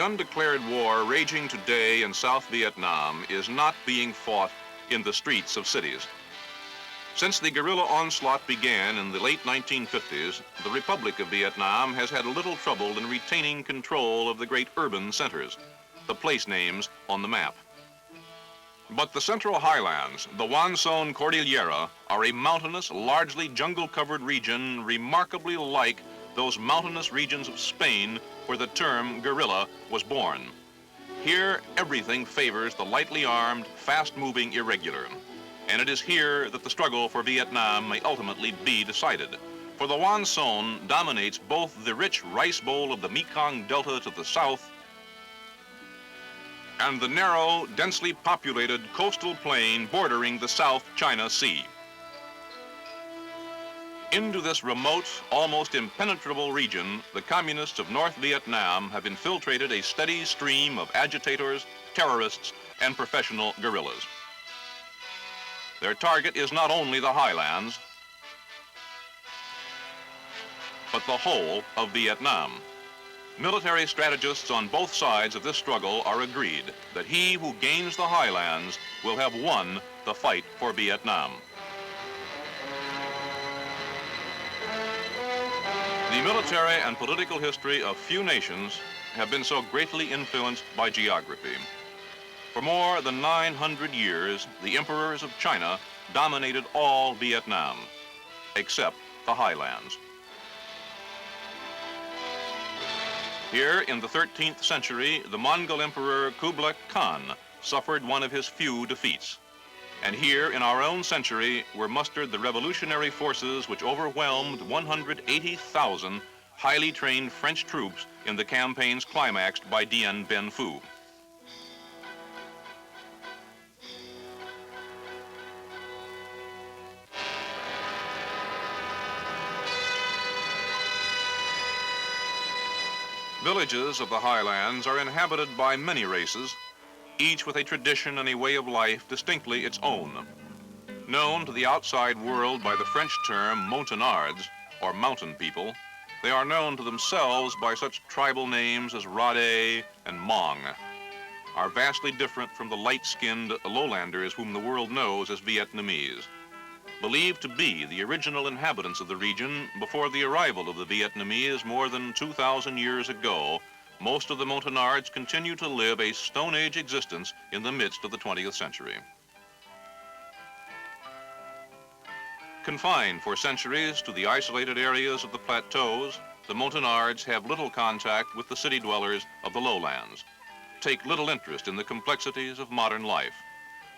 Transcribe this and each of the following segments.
undeclared war raging today in South Vietnam is not being fought in the streets of cities. Since the guerrilla onslaught began in the late 1950s, the Republic of Vietnam has had a little trouble in retaining control of the great urban centers, the place names on the map. But the central highlands, the Van Son Cordillera, are a mountainous, largely jungle-covered region remarkably like those mountainous regions of Spain where the term guerrilla was born. Here, everything favors the lightly armed, fast-moving irregular. And it is here that the struggle for Vietnam may ultimately be decided. For the Van Son dominates both the rich rice bowl of the Mekong Delta to the south and the narrow, densely populated coastal plain bordering the South China Sea. Into this remote, almost impenetrable region, the communists of North Vietnam have infiltrated a steady stream of agitators, terrorists, and professional guerrillas. Their target is not only the highlands, but the whole of Vietnam. Military strategists on both sides of this struggle are agreed that he who gains the highlands will have won the fight for Vietnam. The military and political history of few nations have been so greatly influenced by geography. For more than 900 years, the emperors of China dominated all Vietnam, except the highlands. Here in the 13th century, the Mongol Emperor Kublai Khan suffered one of his few defeats. And here in our own century were mustered the revolutionary forces which overwhelmed 180,000 highly trained French troops in the campaigns climaxed by Dien Bien Phu. Villages of the highlands are inhabited by many races, each with a tradition and a way of life distinctly its own. Known to the outside world by the French term Montagnards, or mountain people, they are known to themselves by such tribal names as Rade and Mong, are vastly different from the light-skinned lowlanders whom the world knows as Vietnamese. Believed to be the original inhabitants of the region before the arrival of the Vietnamese more than 2,000 years ago, most of the Montagnards continue to live a Stone Age existence in the midst of the 20th century. Confined for centuries to the isolated areas of the plateaus, the Montagnards have little contact with the city dwellers of the lowlands, take little interest in the complexities of modern life.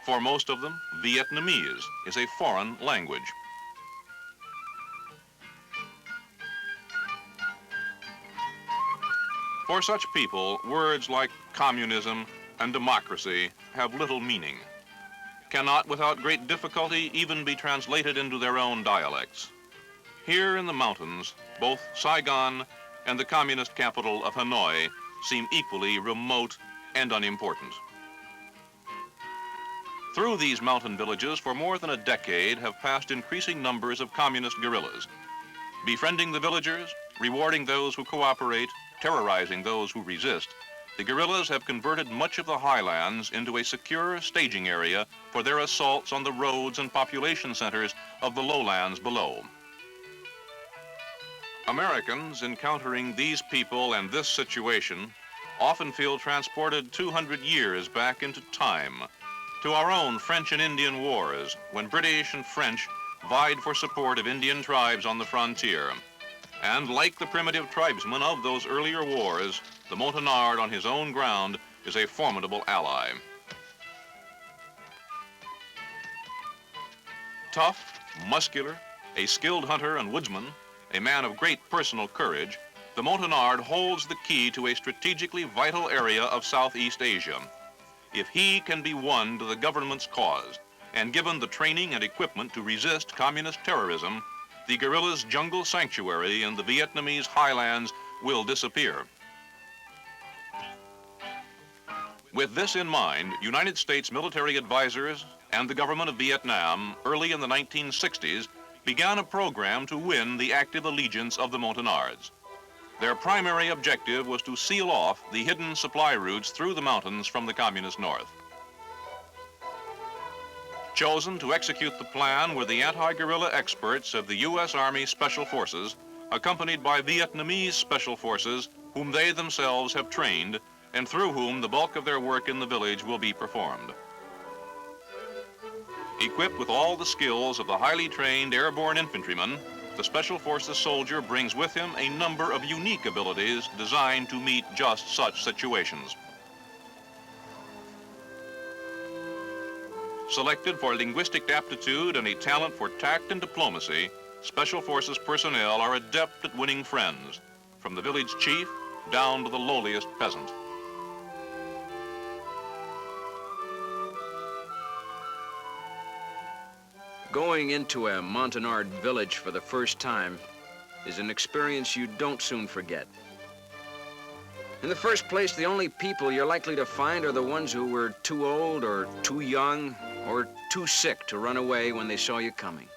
For most of them, Vietnamese is a foreign language. For such people, words like communism and democracy have little meaning, cannot without great difficulty even be translated into their own dialects. Here in the mountains, both Saigon and the communist capital of Hanoi seem equally remote and unimportant. Through these mountain villages for more than a decade have passed increasing numbers of communist guerrillas, befriending the villagers, rewarding those who cooperate, terrorizing those who resist. The guerrillas have converted much of the highlands into a secure staging area for their assaults on the roads and population centers of the lowlands below. Americans encountering these people and this situation often feel transported 200 years back into time, to our own French and Indian wars, when British and French vied for support of Indian tribes on the frontier. And like the primitive tribesmen of those earlier wars, the Montagnard on his own ground is a formidable ally. Tough, muscular, a skilled hunter and woodsman, a man of great personal courage, the Montagnard holds the key to a strategically vital area of Southeast Asia. If he can be won to the government's cause and given the training and equipment to resist communist terrorism, the guerrillas' jungle sanctuary in the Vietnamese highlands will disappear. With this in mind, United States military advisors and the government of Vietnam early in the 1960s began a program to win the active allegiance of the Montagnards. Their primary objective was to seal off the hidden supply routes through the mountains from the communist north. Chosen to execute the plan were the anti-guerrilla experts of the U.S. Army Special Forces, accompanied by Vietnamese Special Forces, whom they themselves have trained, and through whom the bulk of their work in the village will be performed. Equipped with all the skills of the highly trained airborne infantryman, the Special Forces soldier brings with him a number of unique abilities designed to meet just such situations. Selected for linguistic aptitude and a talent for tact and diplomacy, Special Forces personnel are adept at winning friends, from the village chief down to the lowliest peasant. Going into a Montagnard village for the first time is an experience you don't soon forget. In the first place, the only people you're likely to find are the ones who were too old or too young or too sick to run away when they saw you coming.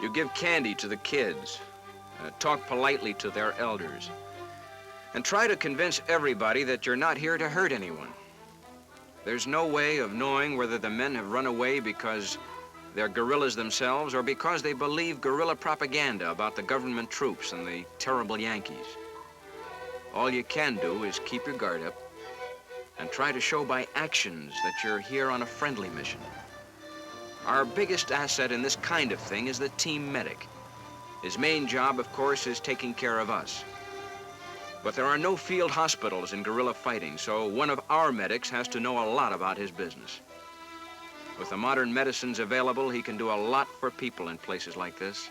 You give candy to the kids, talk politely to their elders, and try to convince everybody that you're not here to hurt anyone. There's no way of knowing whether the men have run away because they're guerrillas themselves or because they believe guerrilla propaganda about the government troops and the terrible Yankees. All you can do is keep your guard up and try to show by actions that you're here on a friendly mission. Our biggest asset in this kind of thing is the team medic. His main job, of course, is taking care of us. But there are no field hospitals in guerrilla fighting, so one of our medics has to know a lot about his business. With the modern medicines available, he can do a lot for people in places like this.